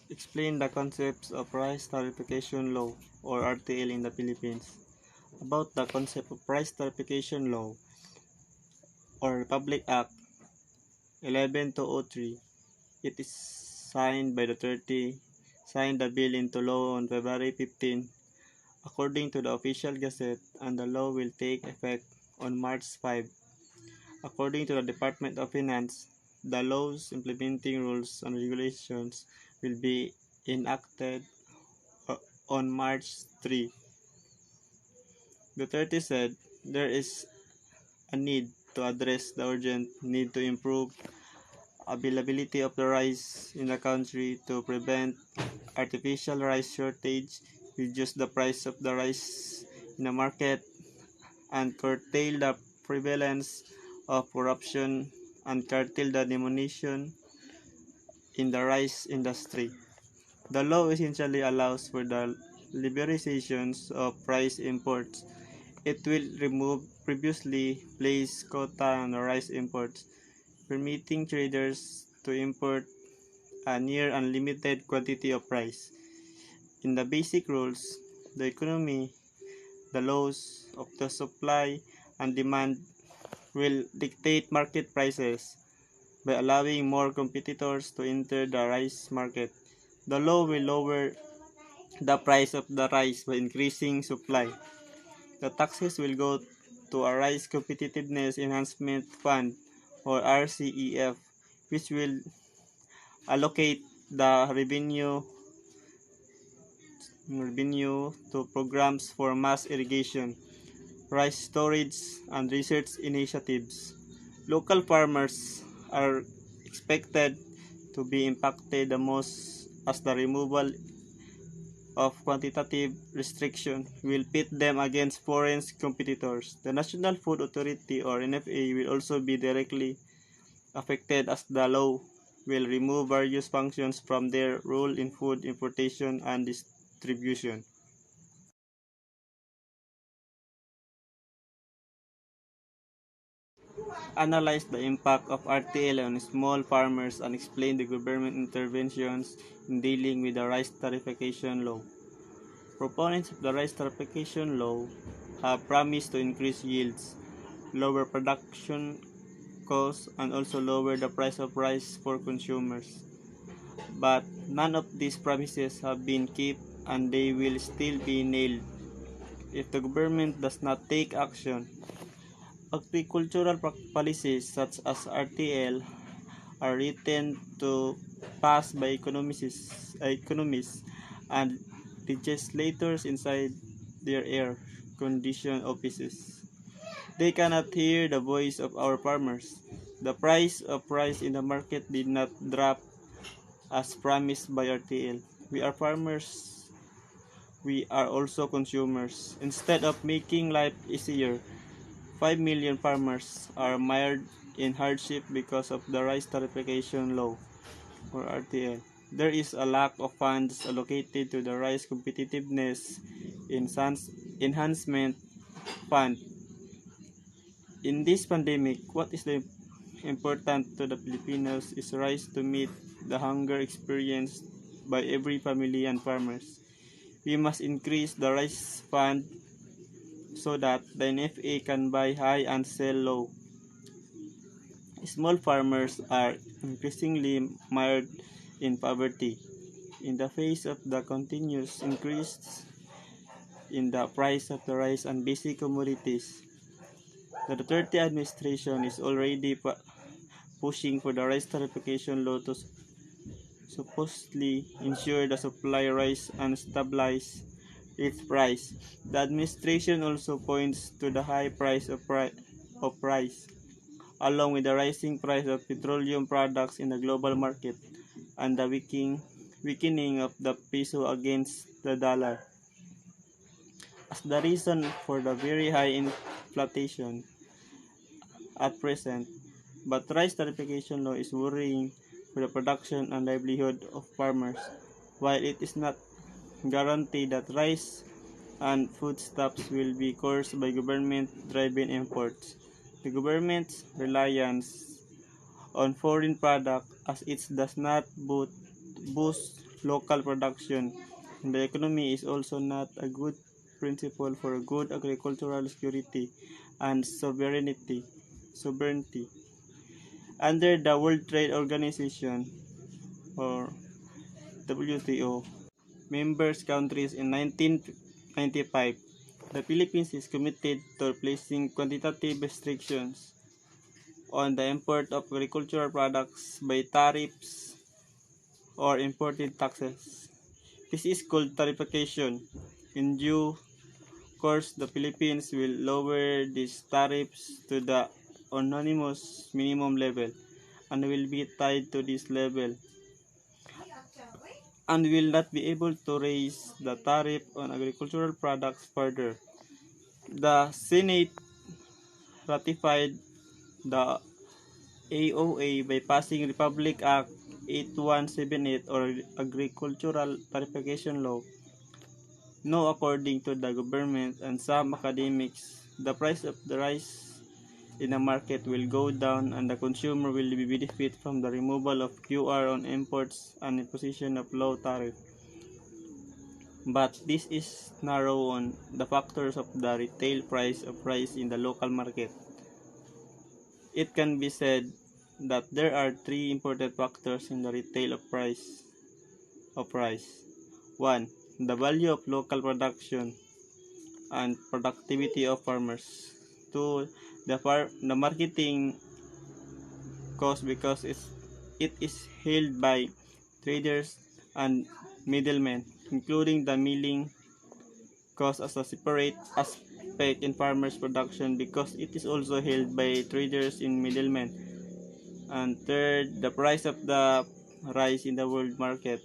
Explain the concepts of Rice Tarrification Law or RTL in the Philippines. About the concept of Rice Tarrification Law or Republic Act 11203, it is signed by the 30, signed the bill into law on February 15, according to the official gazette, and the law will take effect on March 5. According to the Department of Finance, the law's implementing rules and regulations will be enacted on March 3. Duterte said there is a need to address the urgent need to improve availability of the rice in the country to prevent artificial rice shortage, reduce the price of the rice in the market, and curtail the prevalence of corruption and curtail the diminution in the rice industry. The law essentially allows for the liberalization of rice imports. It will remove previously placed quota on rice imports, permitting traders to import a near unlimited quantity of rice. In the basic rules, the economy, the laws of the supply and demand will dictate market prices by allowing more competitors to enter the rice market. The law will lower the price of the rice by increasing supply. The taxes will go to a Rice Competitiveness Enhancement Fund or RCEF, which will allocate the revenue to programs for mass irrigation, rice storage, and research initiatives. Local farmers are expected to be impacted the most as the removal of quantitative restriction will pit them against foreign competitors. The National Food Authority or NFA will also be directly affected as the law will remove various functions from their role in food importation and distribution. Analyze the impact of RTL on small farmers and explain the government interventions in dealing with the rice tariffication law. Proponents of the rice tariffication law have promised to increase yields, lower production costs, and also lower the price of rice for consumers. But none of these promises have been kept and they will still be nailed if the government does not take action. Agricultural policies such as RTL are written to pass by economists and legislators inside their air-conditioned offices. They cannot hear the voice of our farmers. The price of rice in the market did not drop as promised by RTL. We are farmers. We are also consumers. Instead of making life easier, 5 million farmers are mired in hardship because of the rice tariffication law or RTL. There is a lack of funds allocated to the Rice Competitiveness Enhancement Fund. In this pandemic, what is the important to the Filipinos is rice to meet the hunger experienced by every family and farmers. We must increase the rice fund so that the NFA can buy high and sell low. Small farmers are increasingly mired in poverty in the face of the continuous increase in the price of the rice and basic commodities. The Duterte administration is already pushing for the rice tariffication law to supposedly ensure the supply rise and stabilize its price. The administration also points to the high price of rice, along with the rising price of petroleum products in the global market and the weakening of the peso against the dollar as the reason for the very high inflation at present. But rice tariffication law is worrying for the production and livelihood of farmers, while it is not guaranteed that rice and foodstuffs will be caused by government-driven imports. The government's reliance on foreign products as it does not boost local production in the economy is also not a good principle for good agricultural security and sovereignty. Under the World Trade Organization or WTO members countries in 1995, the Philippines is committed to placing quantitative restrictions on the import of agricultural products by tariffs or imported taxes. This is called tarrification. In due course, the Philippines will lower these tariffs to the anonymous minimum level and will be tied to this level and will not be able to raise the tariff on agricultural products further. The Senate ratified the AOA by passing Republic Act 8178 or Agricultural Tarrification Law. No, according to the government and some academics, the price of the rice in the market will go down and the consumer will benefit from the removal of QR on imports and imposition of low tariff. But this is narrow on the factors of the retail price of rice in the local market. It can be said that there are three important factors in the retail of price of rice. 1. The value of local production and productivity of farmers. 2. The marketing cost because it is held by traders and middlemen, including the milling cost as a separate aspect in farmers' production because it is also held by traders and middlemen. And third, the price of the rice in the world market